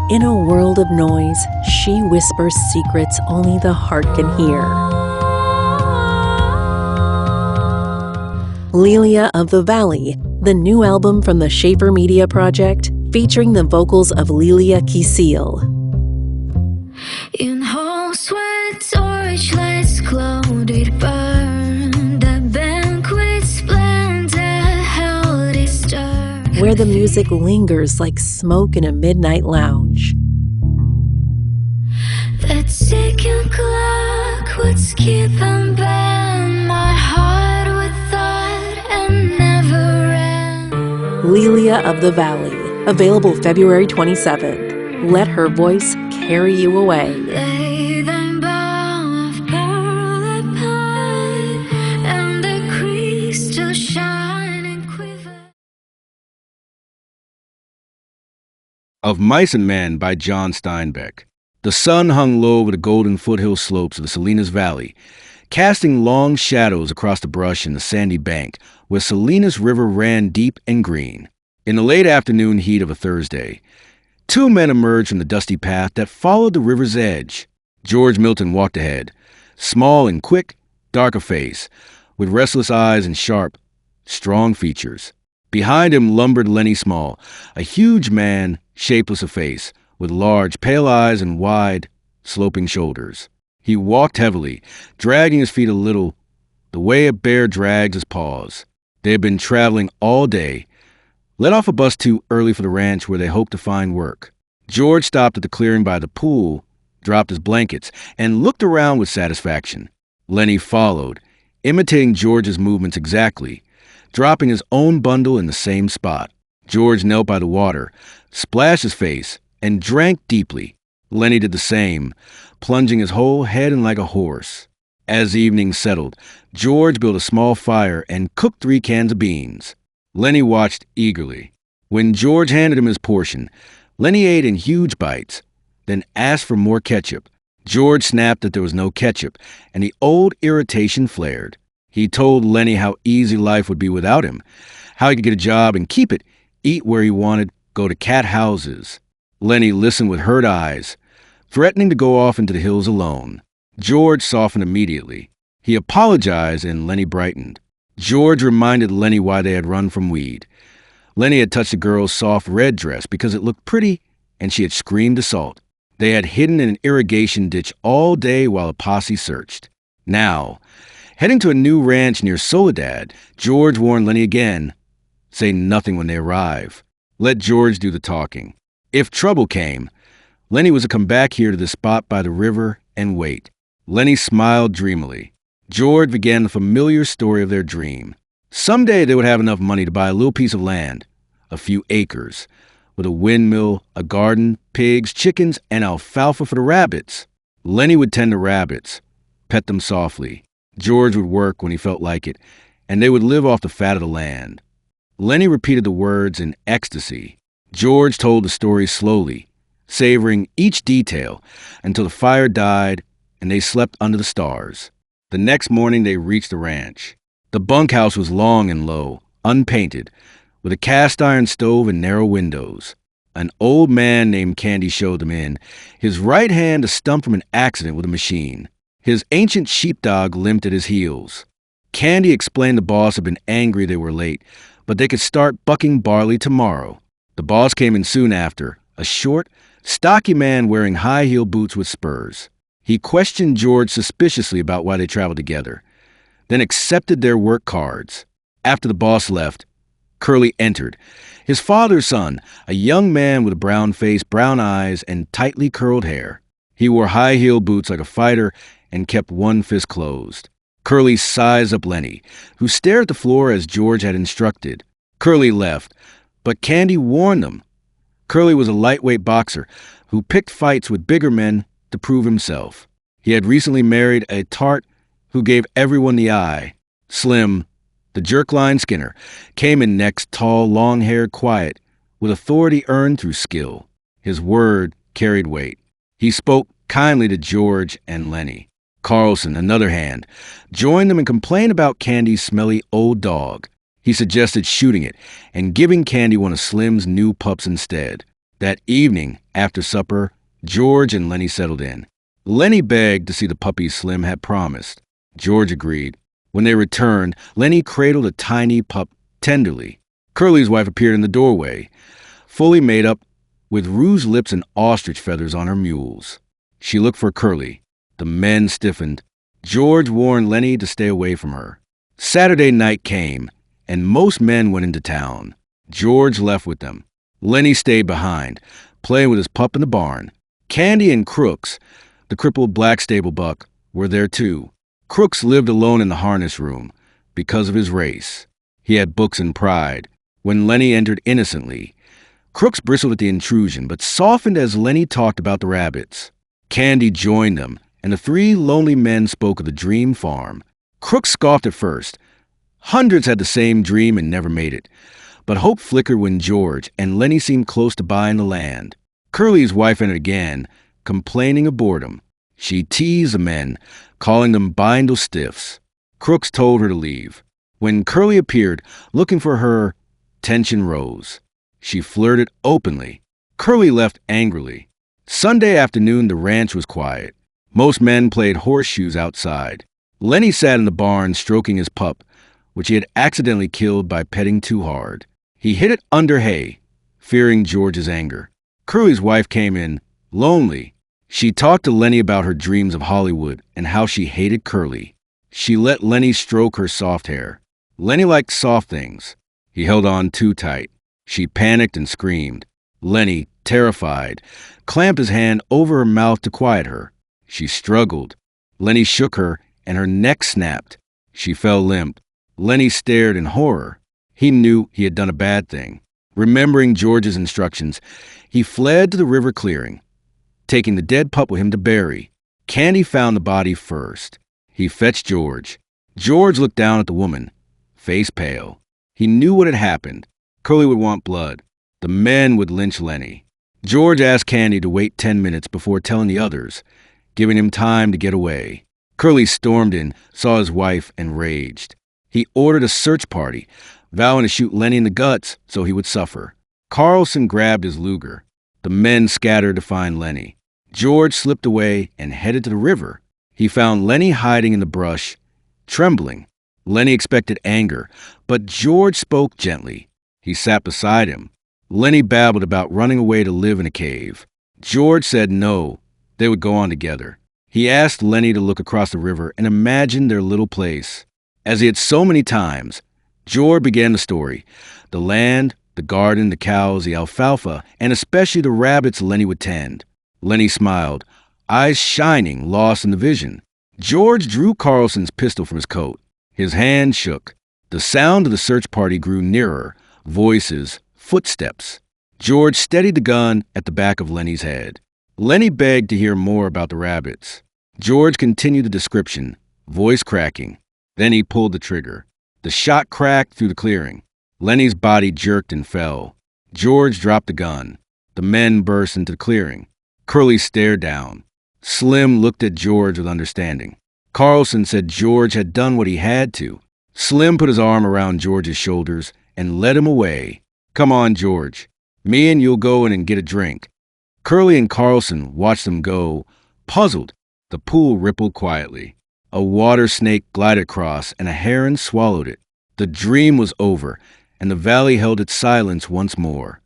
In a world of noise, she whispers secrets only the heart can hear. Lelia of the Valley, the new album from the Schaefer Media Project, featuring the vocals of Lelia Kisil. In halls where torchlights clouded burn, the banquet splendor held its stir. Where the music lingers like smoke in a midnight lounge. The ticking clock would skip and bend, my heart would thud and never end. Lelia of the Valley, available February 27th. Let her voice carry you away. Lay thy bow of pearl apart, and the crystal shine and quiver. Of Mice and Men by John Steinbeck. The sun hung low over the golden foothill slopes of the Salinas Valley, casting long shadows across the brush and the sandy bank where Salinas River ran deep and green. In the late afternoon heat of a Thursday, two men emerged from the dusty path that followed the river's edge. George Milton walked ahead, small and quick, dark of face, with restless eyes and sharp, strong features. Behind him lumbered Lennie Small, a huge man, shapeless of face, with large, pale eyes and wide, sloping shoulders. He walked heavily, dragging his feet a little, the way a bear drags his paws. They had been traveling all day, let off a bus too early for the ranch where they hoped to find work. George stopped at the clearing by the pool, dropped his blankets, and looked around with satisfaction. Lennie followed, imitating George's movements exactly, dropping his own bundle in the same spot. George knelt by the water, splashed his face, and drank deeply. Lennie did the same, plunging his whole head in like a horse. As evening settled, George built a small fire and cooked 3 cans of beans. Lennie watched eagerly. When George handed him his portion, Lennie ate in huge bites, then asked for more ketchup. George snapped that there was no ketchup, and the old irritation flared. He told Lennie how easy life would be without him, how he could get a job and keep it, eat where he wanted, go to cat houses. Lennie listened with hurt eyes, threatening to go off into the hills alone. George softened immediately. He apologized, and Lennie brightened. George reminded Lennie why they had run from weed. Lennie had touched the girl's soft red dress because it looked pretty, and she had screamed assault. They had hidden in an irrigation ditch all day while a posse searched. Now, heading to a new ranch near Soledad, George warned Lennie again, say nothing when they arrive. Let George do the talking. If trouble came, Lennie was to come back here to the spot by the river and wait. Lennie smiled dreamily. George began the familiar story of their dream. Someday they would have enough money to buy a little piece of land, a few acres, with a windmill, a garden, pigs, chickens, and alfalfa for the rabbits. Lennie would tend the rabbits, pet them softly. George would work when he felt like it, and they would live off the fat of the land. Lennie repeated the words in ecstasy. George told the story slowly, savoring each detail until the fire died and they slept under the stars. The next morning they reached the ranch. The bunkhouse was long and low, unpainted, with a cast-iron stove and narrow windows. An old man named Candy showed them in, his right hand a stump from an accident with a machine. His ancient sheepdog limped at his heels. Candy explained the boss had been angry they were late, but they could start bucking barley tomorrow. The boss came in soon after, a short, stocky man wearing high-heel boots with spurs. He questioned George suspiciously about why they traveled together, then accepted their work cards. After the boss left, Curly entered, his father's son, a young man with a brown face, brown eyes, and tightly curled hair. He wore high-heel boots like a fighter and kept one fist closed. Curly sized up Lennie, who stared at the floor as George had instructed. Curly left, but Candy warned them. Curly was a lightweight boxer who picked fights with bigger men to prove himself. He had recently married a tart who gave everyone the eye. Slim, the jerk-line Skinner, came in next, tall, long-haired, quiet, with authority earned through skill. His word carried weight. He spoke kindly to George and Lennie. Carlson, another hand, joined them and complained about Candy's smelly old dog. He suggested shooting it and giving Candy one of Slim's new pups instead. That evening, after supper, George and Lennie settled in. Lennie begged to see the puppy Slim had promised. George agreed. When they returned, Lennie cradled a tiny pup tenderly. Curly's wife appeared in the doorway, fully made up, with rouged lips and ostrich feathers on her mules. She looked for Curly. The men stiffened. George warned Lennie to stay away from her. Saturday night came, and most men went into town. George left with them. Lennie stayed behind, playing with his pup in the barn. Candy and Crooks, the crippled black stable buck, were there too. Crooks lived alone in the harness room because of his race. He had books and pride. When Lennie entered innocently, Crooks bristled at the intrusion, but softened as Lennie talked about the rabbits. Candy joined them, and the three lonely men spoke of the dream farm. Crooks scoffed at first. Hundreds had the same dream and never made it. But hope flickered when George and Lennie seemed close to buying the land. Curly's wife entered again, complaining of boredom. She teased the men, calling them bindle stiffs. Crooks told her to leave. When Curly appeared, looking for her, tension rose. She flirted openly. Curly left angrily. Sunday afternoon, the ranch was quiet. Most men played horseshoes outside. Lennie sat in the barn stroking his pup, which he had accidentally killed by petting too hard. He hid it under hay, fearing George's anger. Curly's wife came in, lonely. She talked to Lennie about her dreams of Hollywood and how she hated Curly. She let Lennie stroke her soft hair. Lennie liked soft things. He held on too tight. She panicked and screamed. Lennie, terrified, clamped his hand over her mouth to quiet her. She struggled. Lennie shook her, and her neck snapped. She fell limp. Lennie stared in horror. He knew he had done a bad thing. Remembering George's instructions, he fled to the river clearing, taking the dead pup with him to bury. Candy found the body first. He fetched George. George looked down at the woman, face pale. He knew what had happened. Curly would want blood. The men would lynch Lennie. George asked Candy to wait 10 minutes before telling the others, giving him time to get away. Curly stormed in, saw his wife, and raged. He ordered a search party, vowing to shoot Lennie in the guts so he would suffer. Carlson grabbed his Luger. The men scattered to find Lennie. George slipped away and headed to the river. He found Lennie hiding in the brush, trembling. Lennie expected anger, but George spoke gently. He sat beside him. Lennie babbled about running away to live in a cave. George said no, they would go on together. He asked Lennie to look across the river and imagine their little place. As he had so many times, George began the story. The land, the garden, the cows, the alfalfa, and especially the rabbits Lennie would tend. Lennie smiled, eyes shining, lost in the vision. George drew Carlson's pistol from his coat. His hand shook. The sound of the search party grew nearer. Voices, footsteps. George steadied the gun at the back of Lennie's head. Lennie begged to hear more about the rabbits. George continued the description, voice cracking. Then he pulled the trigger. The shot cracked through the clearing. Lennie's body jerked and fell. George dropped the gun. The men burst into the clearing. Curly stared down. Slim looked at George with understanding. Carlson said George had done what he had to. Slim put his arm around George's shoulders and led him away. Come on, George. Me and you'll go in and get a drink. Curly and Carlson watched them go, puzzled. The pool rippled quietly. A water snake glided across, and a heron swallowed it. The dream was over, and the valley held its silence once more.